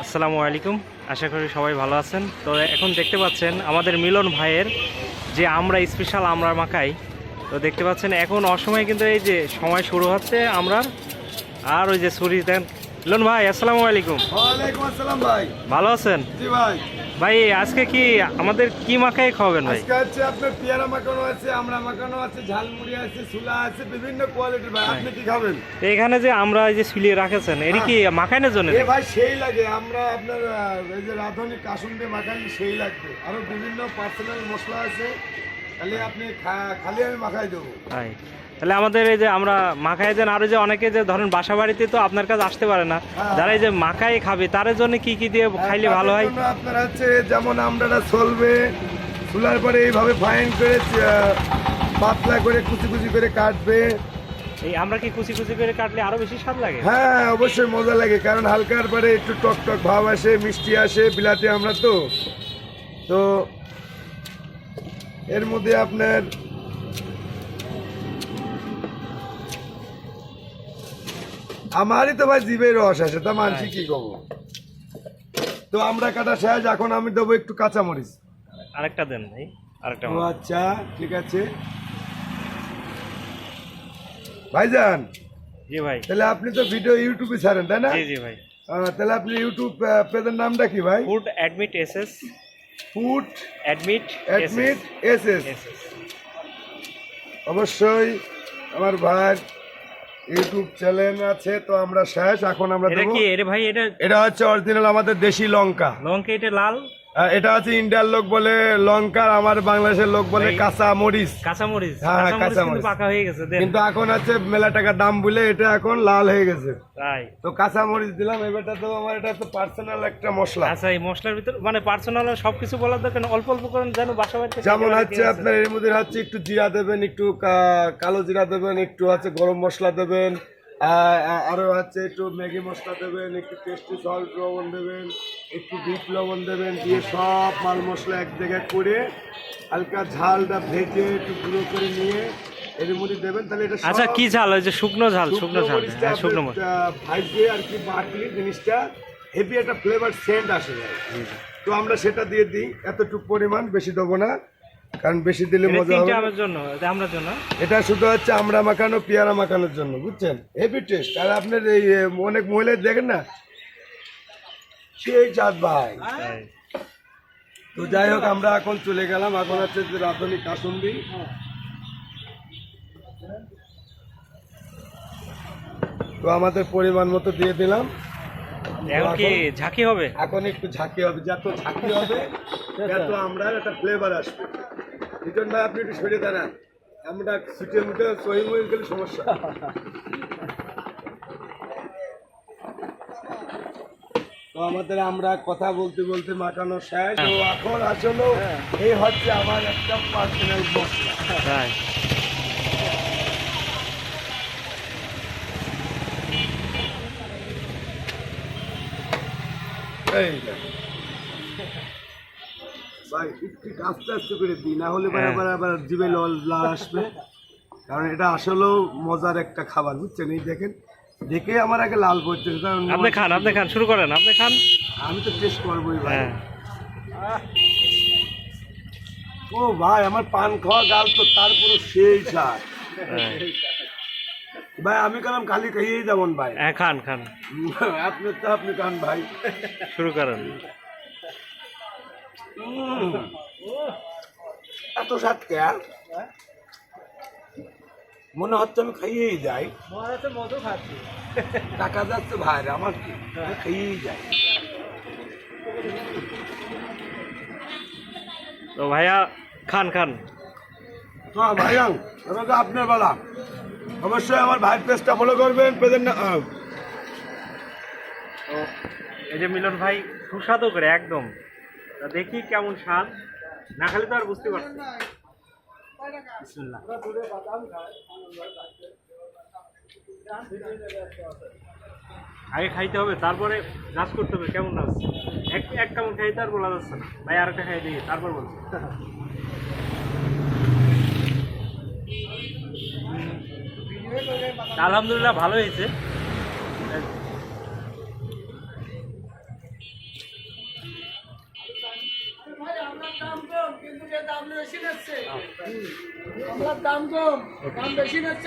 আসসালামু আলাইকুম। আশা করি সবাই ভালো আছেন। তো এখন দেখতে পাচ্ছেন আমাদের মিলন ভাইয়ের যে আমরা স্পেশাল আমরা মাখাই। তো দেখতে পাচ্ছেন এখন অসময়ে কিন্তু এই যে সময় শুরু হচ্ছে আমরা আর ওই যে ছুরি দেন। মিলন ভাই আসসালামু আলাইকুম। ওয়ালাইকুম আসসালাম ভাই। ভালো আছেন? জি ভাই। ভাই আজকে কি আমাদের কি মাখাই খাওয়াবেন ভাই? আজকে হচ্ছে আপনার পেয়ারা মাখানো আছে, আমড়া মাখানো আছে, ঝালমুড়ি আছে, সুলা আছে, বিভিন্ন কোয়ালিটির ভাই। আপনি কি খাবেন? তো এখানে যে আমরা এই যে ঝুলিয়ে রাখেছেন এটি কি মাখানোর জন্য? এ ভাই সেই লাগে, আমরা আপনার এই যে রাঁধুনি কাসুন দিয়ে মাখাই সেই লাগবে। আরো বিভিন্ন পার্সোনাল মশলা আছে, খালি আপনি খালি আমি মাখাই দেবো। তাই তাহলে আমাদের এই যে আমরা মাখাই দেন, আরো যে অনেকে যে ধরেন বাসা বাড়িতে তো আপনার কাছে আসতে পারে না, যারা এই যে মাখাই খাবে তাদের জন্য কি কি দিয়ে খাইলে ভালো হয়? আপনার হচ্ছে যেমন আমড়াটা চলবে, চুলার পরে এইভাবে ফাইন করে পাতলা করে কুচি কুচি করে কাটবে। এই আমরা কি কুচি কুচি করে কাটলে আরো বেশি স্বাদ লাগে? হ্যাঁ অবশ্যই মজা লাগে, কারণ হালকার পরে একটু টক টক ভাব আসে, মিষ্টি আসে, বিলাতি আমরা তো এর মধ্যে আপনার আমারই তো ভাই জিভের রস আছে, তা মানছি কি করবো। তো আমরা কাটা শেষ, এখন আমি দেবো একটু কাঁচামরিচ। আরেকটা দেন ভাই, আরেকটা। ও আচ্ছা ঠিক আছে ভাইজান। জি ভাই। তাহলে আপনি তো ভিডিও ইউটিউবে ছাড়েন তাই না? জি জি ভাই। তাহলে আপনি ইউটিউব পেজের নামটা কি ভাই? Food admit SS. Food admit SS. অবশ্যই আমার ভাই ইউটিউব চ্যানেল আছে। তো আমরা শেষ, এখন আমরা এটা দেবো কি এর ভাই? এটা হচ্ছে অরিজিনাল আমাদের দেশি লঙ্কা। লঙ্কা এটা লাল, এটা হচ্ছে ইন্ডিয়ার লোক বলে লঙ্কা, আমার বাংলাদেশের লোক বলে কাঁচা মরিচ। কাঁচামরিচ। হ্যাঁ, কাঁচামরিচ কাঁচামরিচ কিন্তু পাকা হয়ে গেছে দেন। কিন্তু এখন আছে মেলা টাকা দাম বলে এটা এখন লাল হয়ে গেছে। তাই তো কাঁচা মরিচ দিলাম। এবারটা তো আমার এটা তো পার্সোনাল একটা মশলা। আচ্ছা, এই মশলার ভিতর মানে পার্সোনাল সবকিছু বলার দরকার না, অল্প অল্প করেন যেন বাসা বাড়িতে যেমন হচ্ছে আপনার এর মধ্যে হচ্ছে একটু জিরা দেবেন, একটু কালো জিরা দেবেন, একটু হচ্ছে গরম মশলা দেবেন, আরো হচ্ছে একটু ম্যাগি মশলা দেবেন, একটু টেস্টি সল্ট লবণ দেবেন, একটু বিট লবণ দেবেন, দিয়ে সব মাল মশলা এক জায়গায় করে হালকা ঝালটা ভেজে একটু গুঁড়ো করে নিয়ে এর মধ্যে দেবেন। তাহলে এটা আচ্ছা কি ঝাল? ওই যে শুকনো ঝাল, শুকনো ঝাল, হ্যাঁ শুকনো মরিচ ভাজবে আর কি, বাটলি জিনিসটা হেভি একটা ফ্লেভার সেন্ট আসে যায়। তো আমরা সেটা দিয়ে দিই এতটুকু পরিমাণ, বেশি দেবো না, কারণ বেশি দিলে মজা হবে। আমার জন্য, আমরা জন্য এটা শুধু হচ্ছে আমরা মাখানো, পেয়ারা মাখানোর জন্য, বুঝছেন? Heavy taste. আর আপনার এই অনেক মহিলা দেখেন না, সেই চাঁদ ভাই। তো যাই হোক, আমরা এখন চলে গেলাম। এখন হচ্ছে যে রাঁধুনি কাসুন্দি, তো আমাদের পরিমাণ মতো দিয়ে দিলাম। এখন কি ঝাঁকি হবে? এখন একটু ঝাঁকি হবে, যত ঝাঁকি হবে তত আমরা একটা ফ্লেভার আসবে। এই জন্য আপনি একটু সরে দাঁড়ান, আমরা ছুটে মুটে সহি মহি গেলে সমস্যা। তো আমাদের আমরা কথা বলতে বলতে মাখানো শেষ। তো এখন আসলে এই হচ্ছে আমার একটা পার্সোনাল মশলা। তাই এই ভাই একটু আস্তে আস্তে করে দিই, না হলে আবার জিভে লাল আসবে। কারণ এটা আসলেও মজার একটা খাবার, বুঝছেন? এই দেখেন, দেখে আমার আগে লাল পড়ছে। আপনি খান, আপনি খান, শুরু করেন, আপনি খান। আমি তো টেস্ট করবোই ভাই। ও ভাই, আমার পান খাওয়া গাল তো তারপরে সেই স্বাদ ভাই। আমি কালাম খালি খাইয়েই যেমন ভাই। হ্যাঁ খান খান, আপনি খান ভাই, শুরু করেন। এত স্বাদ কে? মনে হচ্ছে আমি খাইয়েই যাই। টাকা যাচ্ছে ভাই, আমার কি খাইয়েই যাই। তো ভাইয়া খান খান। হ্যাঁ ভাইয়া, এবার তো আপনার বেলা। অবশ্যই আমার ভাইয়ের পেজটা ফলো করবেন, পেজের না। তো এই যে মিলন ভাই সুস্বাদু করে একদম, তা দেখি কেমন স্বাদ, না খালি তো আর বুঝতে পারছি। বিসমিল্লাহ। আগে খাইতে হবে, তারপরে জাজ করতে হবে কেমন লাগছে। এক কেমন খাইতে আর বলা যাচ্ছে না ভাই, আরেকটা খাই দিই তারপর বলছি। আলহামদুলিল্লাহ ভালো হয়েছে। দাম বেশি নিচ্ছে, আমলার দাম কম, দাম বেশি নিচ্ছে।